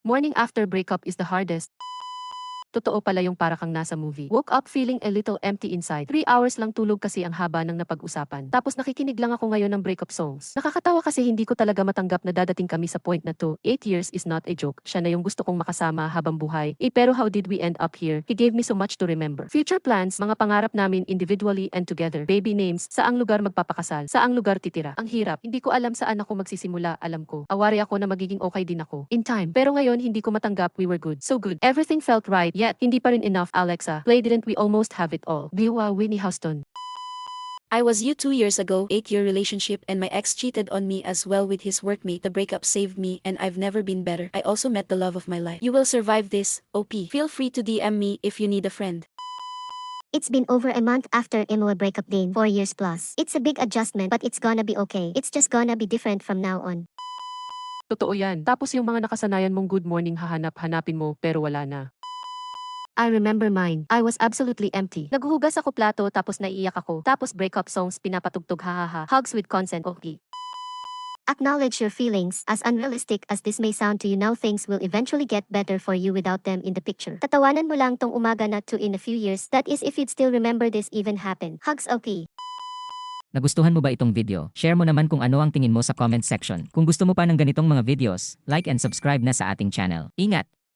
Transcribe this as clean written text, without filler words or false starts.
Morning after breakup is the hardest. Totoo pala yung para kang nasa movie. Woke up feeling a little empty inside. 3 hours lang tulog kasi ang haba ng napag-usapan. Tapos nakikinig lang ako ngayon ng breakup songs. Nakakatawa kasi hindi ko talaga matanggap na dadating kami sa point na to. 8 years is not a joke. Siya na yung gusto kong makasama habang buhay. Pero how did we end up here? He gave me so much to remember. Future plans, mga pangarap namin individually and together. Baby names, saang lugar magpapakasal, saang lugar titira. Ang hirap. Hindi ko alam saan ako magsisimula, alam ko. Awari ako na magiging okay din ako. In time. Pero ngayon hindi ko matanggap we were good. So good. Everything felt right. Yet, hindi pa rin enough, Alexa. Play didn't we almost have it all. Biwa Winnie Houston. I was you 2 years ago, 8-year relationship and my ex cheated on me as well with his workmate. The breakup saved me and I've never been better. I also met the love of my life. You will survive this, OP. Feel free to DM me if you need a friend. It's been over a month after Imoa breakup din, 4 years plus. It's a big adjustment but it's gonna be okay. It's just gonna be different from now on. Totoo yan. Tapos yung mga nakasanayan mong good morning hahanap-hanapin mo pero wala na. I remember mine. I was absolutely empty. Naghuhugas ako plato tapos naiiyak ako. Tapos breakup songs pinapatugtog hahaha. Hugs with consent, okay. Acknowledge your feelings. As unrealistic as this may sound to you now, things will eventually get better for you without them in the picture. Tatawanan mo lang tong umaga na to in a few years. That is if you'd still remember this even happened. Hugs, okay. Nagustuhan mo ba itong video? Share mo naman kung ano ang tingin mo sa comment section. Kung gusto mo pa ng ganitong mga videos, like and subscribe na sa ating channel. Ingat!